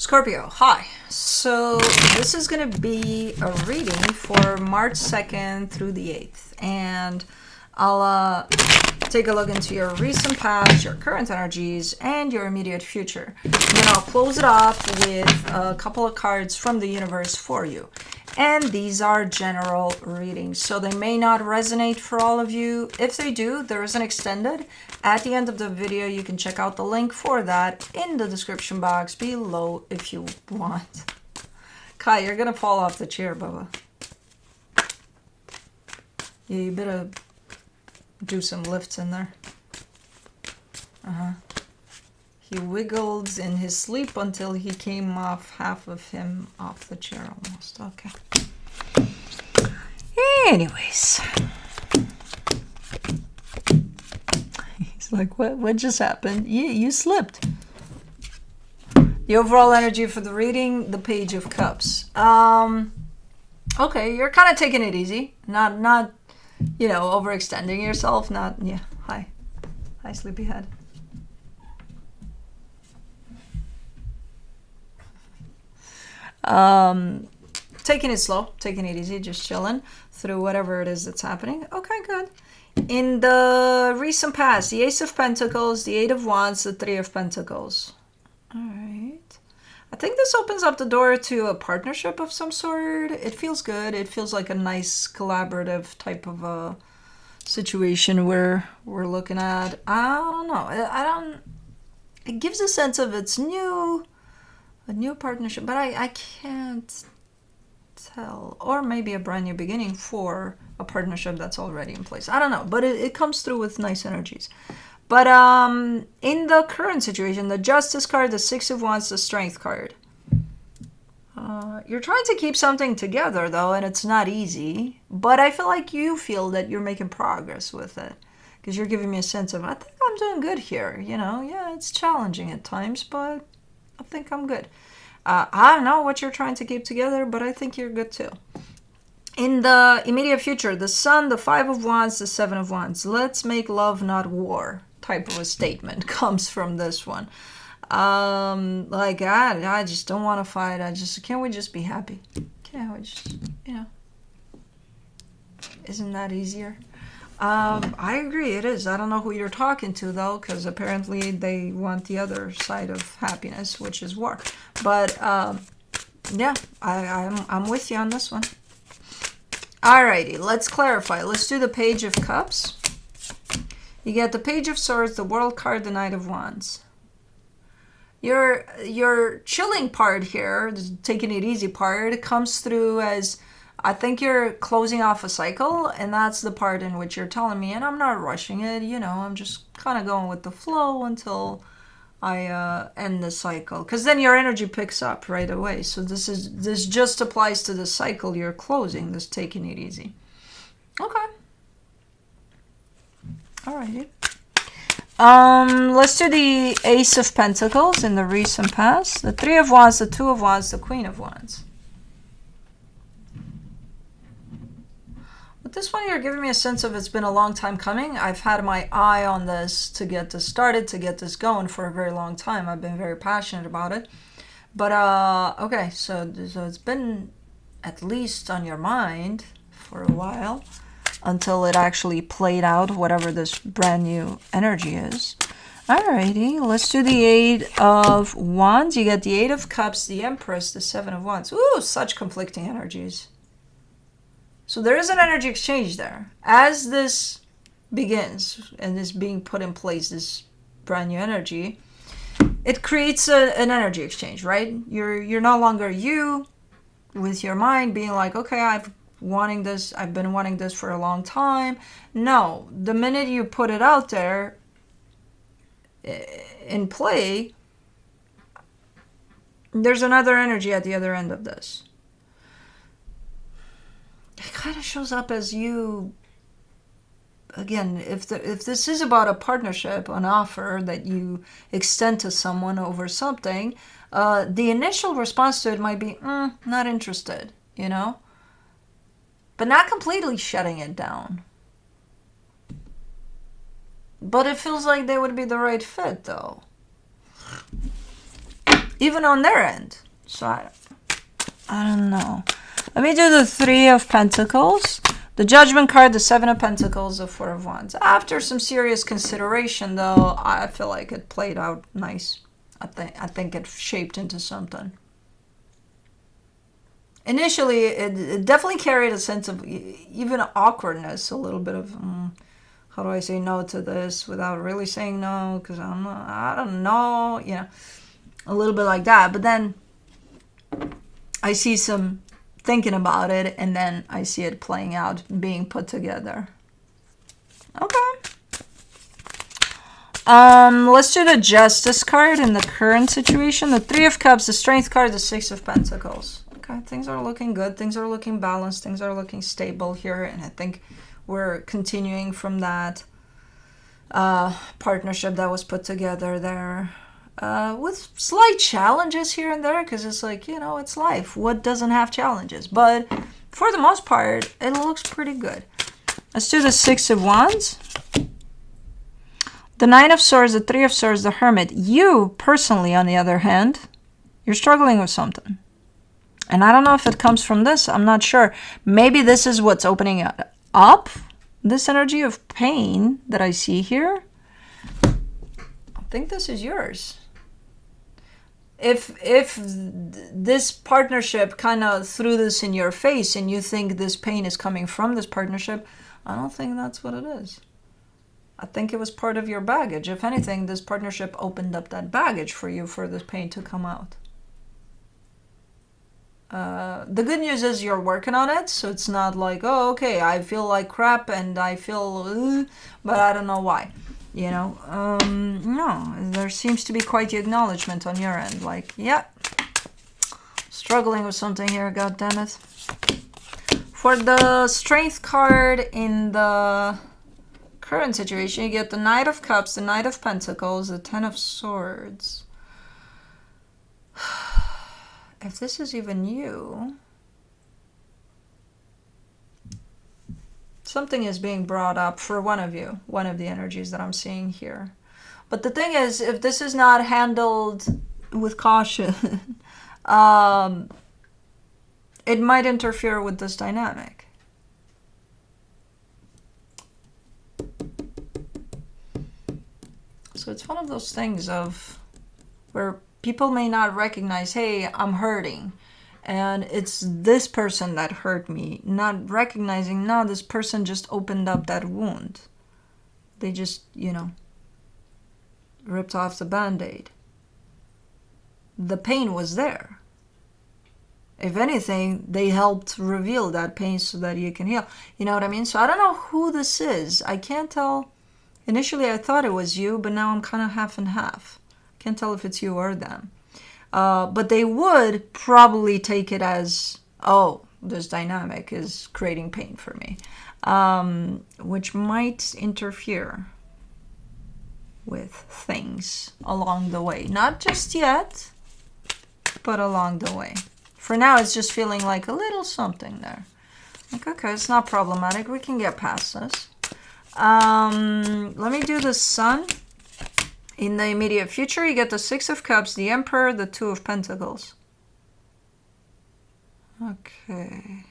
Scorpio, hi. So this is going to be a reading for March 2nd through the 8th. And I'll take a look into your recent past, your current energies, and your immediate future. And then I'll close it off with a couple of cards from the universe for you. And these are general readings, so they may not resonate for all of you. If they do, there is an extended. At the end of the video, you can check out the link for that in the description box below if you want. Kai, you're going to fall off the chair, Bubba. Yeah, you better do some lifts in there. He wiggled in his sleep until he came off, half of him off the chair almost. Okay. Anyways. He's like, what just happened? You slipped. The overall energy for the reading, the Page of Cups. Okay, you're kind of taking it easy. Not, overextending yourself. Hi, sleepyhead. Taking it slow, taking it easy, just chilling through whatever it is that's happening. Okay, good. In the recent past, the Ace of Pentacles, the Eight of Wands, the Three of Pentacles. All right. I think this opens up the door to a partnership of some sort. It feels good. It feels like a nice collaborative type of a situation where we're looking at. I don't know. It gives a sense of it's new. A new partnership, but I can't tell. Or maybe a brand new beginning for a partnership that's already in place. I don't know, but it comes through with nice energies. But in the current situation, the Justice card, the Six of Wands, the Strength card. You're trying to keep something together, though, and it's not easy. But I feel like you feel that you're making progress with it. Because you're giving me a sense of, I think I'm doing good here. Yeah, it's challenging at times, but I think I'm good. I don't know what you're trying to keep together, but I think you're good too. In the immediate future, the Sun, the Five of Wands, the Seven of Wands. Let's make love, not war type of a statement comes from this one. I just don't want to fight. Can't we just be happy? Can't we just, isn't that easier? I agree, it is. I don't know who you're talking to, though, because apparently they want the other side of happiness, which is war. But, yeah, I'm with you on this one. Alrighty, let's clarify. Let's do the Page of Cups. You get the Page of Swords, the World card, the Knight of Wands. Your chilling part here, taking it easy part, comes through as... I think you're closing off a cycle, and that's the part in which you're telling me, and I'm not rushing it, I'm just kind of going with the flow until I end the cycle. Because then your energy picks up right away. So this just applies to the cycle you're closing, this taking it easy. Okay. Alrighty. Let's do the Ace of Pentacles in the recent past. The Three of Wands, the Two of Wands, the Queen of Wands. With this one, you're giving me a sense of it's been a long time coming. I've had my eye on this to get this started, to get this going for a very long time. I've been very passionate about it. But, okay, so it's been at least on your mind for a while until it actually played out, whatever this brand new energy is. Alrighty, let's do the Eight of Wands. You get the Eight of Cups, the Empress, the Seven of Wands. Ooh, such conflicting energies. So there is an energy exchange there. As this begins and is being put in place, this brand new energy, it creates an energy exchange, right? You're no longer you with your mind being like, okay, I've been wanting this for a long time. No, the minute you put it out there in play, there's another energy at the other end of this. It kind of shows up as you, again, if this is about a partnership, an offer that you extend to someone over something, the initial response to it might be, not interested, but not completely shutting it down. But it feels like they would be the right fit, though. even on their end. So I don't know. Let me do the Three of Pentacles, the Judgment card, the Seven of Pentacles, the Four of Wands. After some serious consideration, though, I feel like it played out nice. I think it shaped into something. Initially, it definitely carried a sense of even awkwardness, a little bit of, how do I say no to this without really saying no? Because I don't know, you know, a little bit like that. But then I see some thinking about it, and then I see it playing out, being put together. Okay. Let's do the Justice card in the current situation. The Three of Cups, the Strength card, the Six of Pentacles. Okay, things are looking good. Things are looking balanced. Things are looking stable here. And I think we're continuing from that partnership that was put together there. With slight challenges here and there. Because it's like, you know, it's life. What doesn't have challenges? But for the most part, it looks pretty good. Let's do the Six of Wands. The Nine of Swords, the Three of Swords, the Hermit. You, personally, on the other hand, you're struggling with something. And I don't know if it comes from this. I'm not sure. Maybe this is what's opening up. This energy of pain that I see here. I think this is yours. If this partnership kind of threw this in your face and you think this pain is coming from this partnership, I don't think that's what it is. I think it was part of your baggage. If anything, this partnership opened up that baggage for you for this pain to come out. The good news is you're working on it, so it's not like, oh, okay, I feel like crap and I feel, but I don't know why. You know, no, there seems to be quite the acknowledgement on your end. Like, yeah, struggling with something here, God damn it. For the Strength card in the current situation, you get the Knight of Cups, the Knight of Pentacles, the Ten of Swords. If this is even you, something is being brought up for one of you, one of the energies that I'm seeing here. But the thing is, if this is not handled with caution, it might interfere with this dynamic. So it's one of those things of where people may not recognize, hey, I'm hurting. And it's this person that hurt me. Not recognizing, no, this person just opened up that wound. They just, you know, ripped off the Band-Aid. The pain was there. If anything, they helped reveal that pain so that you can heal. You know what I mean? So I don't know who this is. I can't tell. Initially, I thought it was you, but now I'm kind of half and half. Can't tell if it's you or them. But they would probably take it as, oh, this dynamic is creating pain for me. Which might interfere with things along the way. Not just yet, but along the way. For now, it's just feeling like a little something there. Like, okay, it's not problematic. We can get past this. Let me do the Sun. In the immediate future, you get the Six of Cups, the Emperor, the Two of Pentacles. Okay.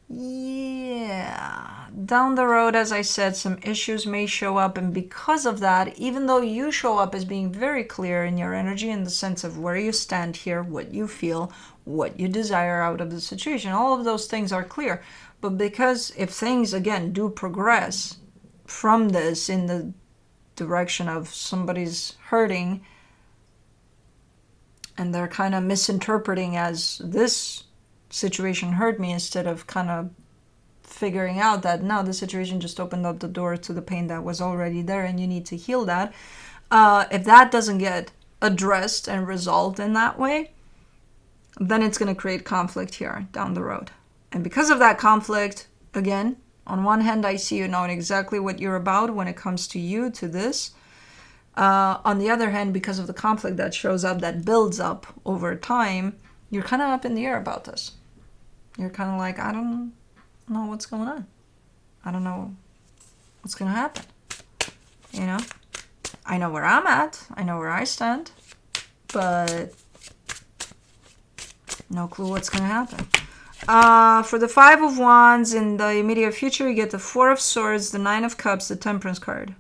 Yeah. Down the road, as I said, some issues may show up. And because of that, even though you show up as being very clear in your energy in the sense of where you stand here, what you feel, what you desire out of the situation, all of those things are clear. But because if things, again, do progress from this in the direction of somebody's hurting and they're kind of misinterpreting as this situation hurt me instead of kind of figuring out that no, the situation just opened up the door to the pain that was already there and you need to heal that. If that doesn't get addressed and resolved in that way, then it's going to create conflict here down the road. And because of that conflict, again, on one hand, I see you knowing exactly what you're about when it comes to you, to this. On the other hand, because of the conflict that shows up, that builds up over time, you're kind of up in the air about this. You're kind of like, I don't know what's going on. I don't know what's going to happen. You know? I know where I'm at. I know where I stand. But no clue what's going to happen. For the Five of Wands, in the immediate future, you get the Four of Swords, the Nine of Cups, the Temperance card.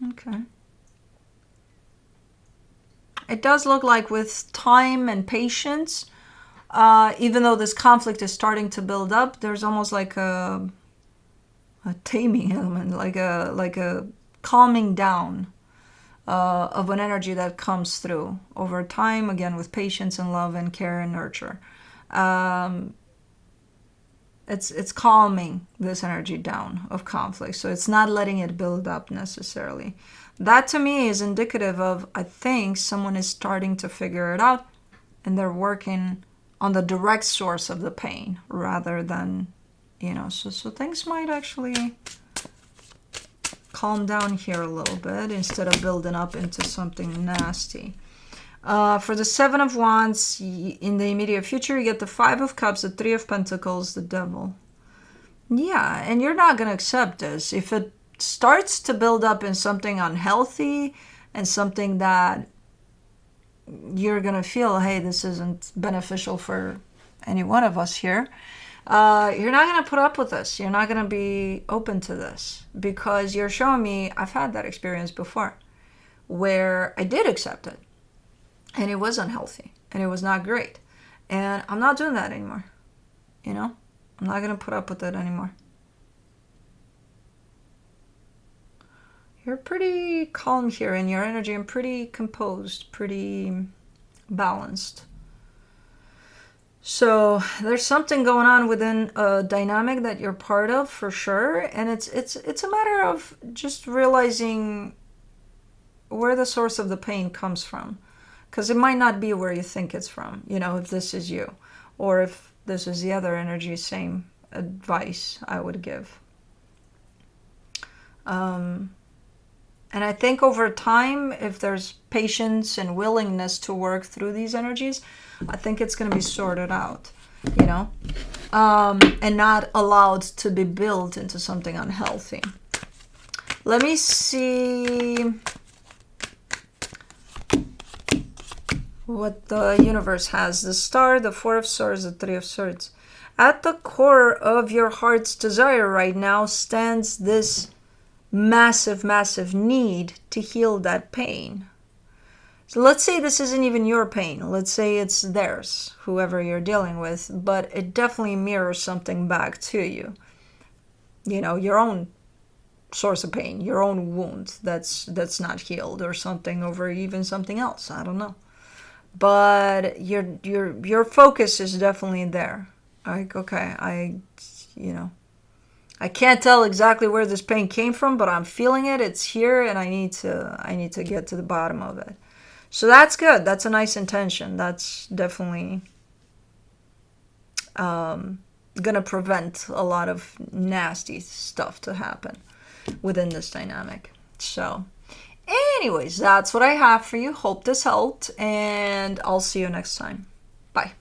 Okay. It does look like with time and patience, even though this conflict is starting to build up, there's almost like a taming element, like a calming down of an energy that comes through over time, again with patience and love and care and nurture. It's calming this energy down of conflict, so it's not letting it build up necessarily. That to me is indicative of, I think someone is starting to figure it out and they're working on the direct source of the pain rather than, so things might actually calm down here a little bit instead of building up into something nasty. For the Seven of Wands, in the immediate future, you get the Five of Cups, the Three of Pentacles, the Devil. Yeah, and you're not going to accept this. If it starts to build up in something unhealthy and something that you're going to feel, hey, this isn't beneficial for any one of us here, you're not going to put up with this. You're not going to be open to this because you're showing me, I've had that experience before where I did accept it and it was unhealthy and it was not great. And I'm not doing that anymore. I'm not going to put up with it anymore. You're pretty calm here in your energy and pretty composed, pretty balanced. So there's something going on within a dynamic that you're part of for sure. And it's a matter of just realizing where the source of the pain comes from. Because it might not be where you think it's from, if this is you. Or if this is the other energy, same advice I would give. And I think over time, if there's patience and willingness to work through these energies, I think it's going to be sorted out, and not allowed to be built into something unhealthy. Let me see what the universe has. The Star, the Four of Swords, the Three of Swords. At the core of your heart's desire right now stands this massive, massive need to heal that pain. So let's say this isn't even your pain. Let's say it's theirs, whoever you're dealing with, but it definitely mirrors something back to you. Your own source of pain, your own wound that's not healed or something, over even something else. I don't know. But your focus is definitely there. Like, okay, I can't tell exactly where this pain came from, but I'm feeling it. It's here, and I need to get to the bottom of it. So that's good. That's a nice intention. That's definitely gonna prevent a lot of nasty stuff to happen within this dynamic. So, anyways, that's what I have for you. Hope this helped, and I'll see you next time.